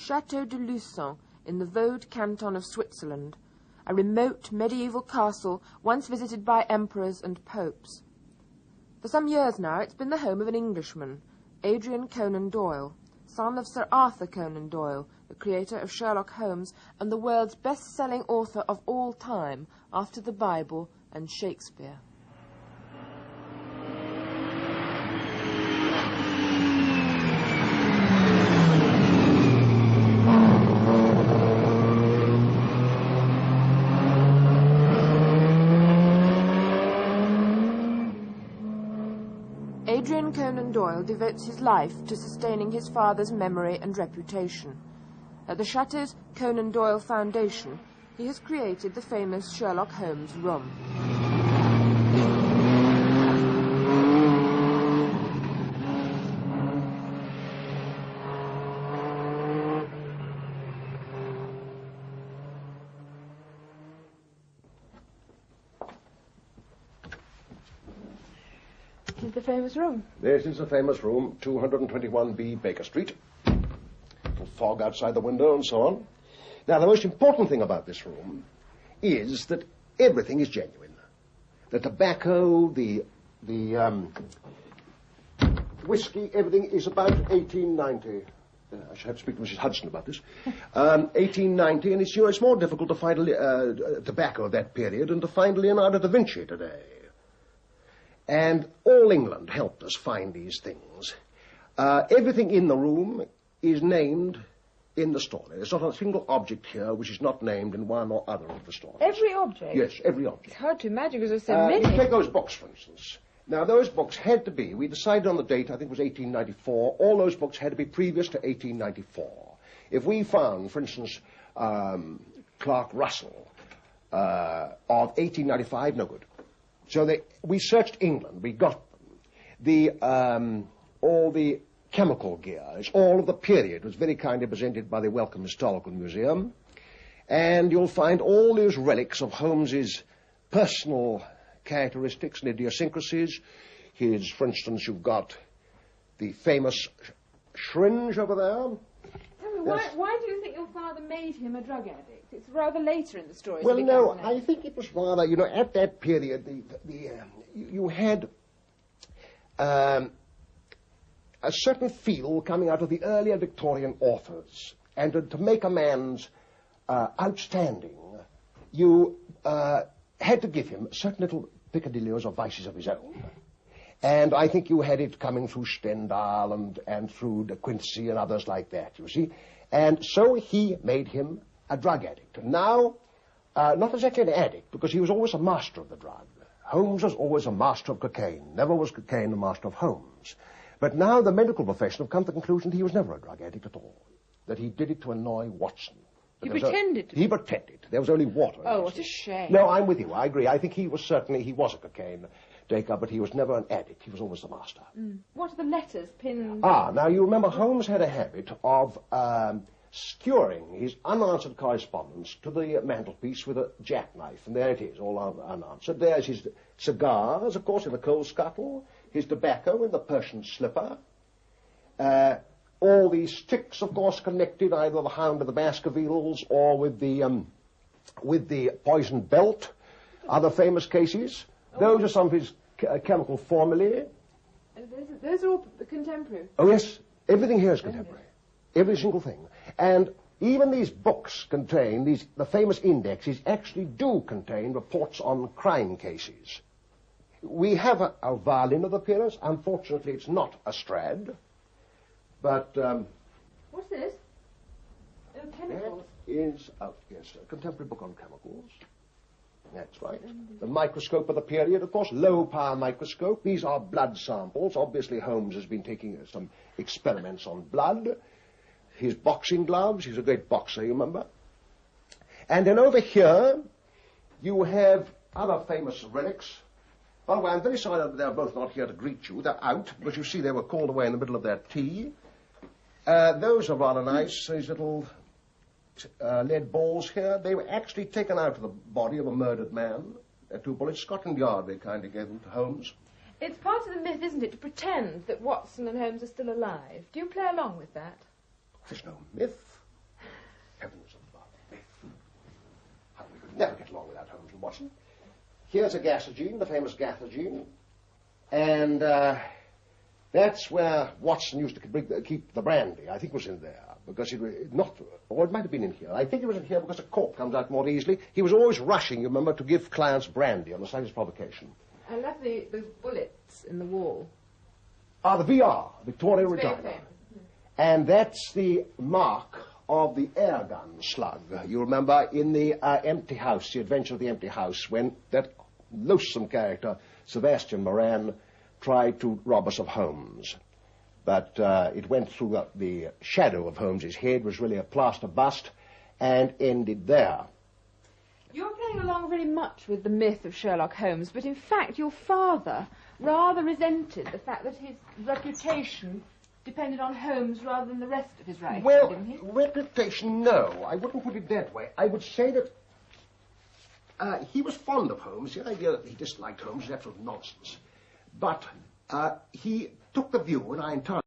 Château de Luçon in the Vaud canton of Switzerland, a remote medieval castle once visited by emperors and popes. For some years now it's been the home of an Englishman, Adrian Conan Doyle, son of Sir Arthur Conan Doyle, the creator of Sherlock Holmes and the world's best-selling author of all time after the Bible and Shakespeare. Adrian Conan Doyle devotes his life to sustaining his father's memory and reputation. At the Chateau's Conan Doyle Foundation, he has created the famous Sherlock Holmes room. This is the famous room. This is the famous room, 221B Baker Street. Little fog outside the window and so on. Now, the most important thing about this room is that everything is genuine. The tobacco, the whiskey, everything is about 1890. I should have to speak to Mrs. Hudson about this. 1890, and it's more difficult to find tobacco of that period than to find Leonardo da Vinci today. And all England helped us find these things. Everything in the room is named in the story. There's not a single object here which is not named in one or other of the stories. Every object? Yes, every object. It's hard to imagine because there's so many. You take those books, for instance. Now, those books had to be, we decided on the date, I think it was 1894, all those books had to be previous to 1894. If we found, for instance, Clark Russell of 1895, no good. So we searched England, we got them. All the chemical gears, all of the period was very kindly presented by the Wellcome Historical Museum. And you'll find all those relics of Holmes's personal characteristics and idiosyncrasies. Here's, for instance, you've got the famous syringe over there. Tell me, why do you think your father made him a drug addict? It's rather later in the story. Well, no, I think it was rather, at that period, you had a certain feel coming out of the earlier Victorian authors. And to make a man's outstanding, you had to give him certain little peccadilloes or vices of his own. And I think you had it coming through Stendhal and through De Quincey and others like that, you see. And so he made him a drug addict. Now, not exactly an addict, because he was always a master of the drug. Holmes was always a master of cocaine. Never was cocaine a master of Holmes. But now the medical profession have come to the conclusion that he was never a drug addict at all. That he did it to annoy Watson. He pretended to. He pretended. There was only water. Oh, what a shame. No, I'm with you. I agree. I think he was a cocaine taker, but he was never an addict. He was always the master. What are the letters pinned? Now you remember Holmes had a habit of skewering his unanswered correspondence to the mantelpiece with a jackknife, and there it is, all unanswered. There's his cigars, of course, in the coal scuttle, his tobacco in the Persian slipper, all these sticks, of course, connected either with the Hound of the Baskervilles or with the poisoned belt, other famous cases. Those are some of his chemical formulae. Those are all contemporary? Oh, yes. Everything here is contemporary. Every single thing. And even these books contain, the famous indexes actually do contain reports on crime cases. We have a violin of the appearance. Unfortunately, it's not a Strad. But, what's this? Oh, chemicals. That is, yes, a contemporary book on chemicals. That's right. The microscope of the period, of course, low-power microscope. These are blood samples. Obviously, Holmes has been taking some experiments on blood. His boxing gloves. He's a great boxer, you remember. And then over here, you have other famous relics. By the way, I'm very sorry that they're both not here to greet you. They're out, but you see they were called away in the middle of their tea. Those are rather nice, these little lead balls here. They were actually taken out of the body of a murdered man. They're 2 bullets. Scotland Yard, they kindly gave them to Holmes. It's part of the myth, isn't it, to pretend that Watson and Holmes are still alive. Do you play along with that? There's no myth. Watson. Here's a gasogene, the famous gathogene. And that's where Watson used to keep the brandy. I think it was in there. Because it might have been in here. I think it was in here because a cork comes out more easily. He was always rushing, you remember, to give clients brandy on the slightest provocation. I love those bullets in the wall. Ah, the VR, Victoria Regina. And that's the mark of the air gun slug. You remember in the empty house, the adventure of the empty house, when that loathsome character, Sebastian Moran, tried to rob us of Holmes. But it went through the shadow of Holmes's head, was really a plaster bust, and ended there. You're playing along very much with the myth of Sherlock Holmes, but in fact your father rather resented the fact that his reputation depended on Holmes rather than the rest of his writing, didn't he? Well, reputation, no. I wouldn't put it that way. I would say that he was fond of Holmes. The idea that he disliked Holmes is absolute nonsense. But he took the view, and I entirely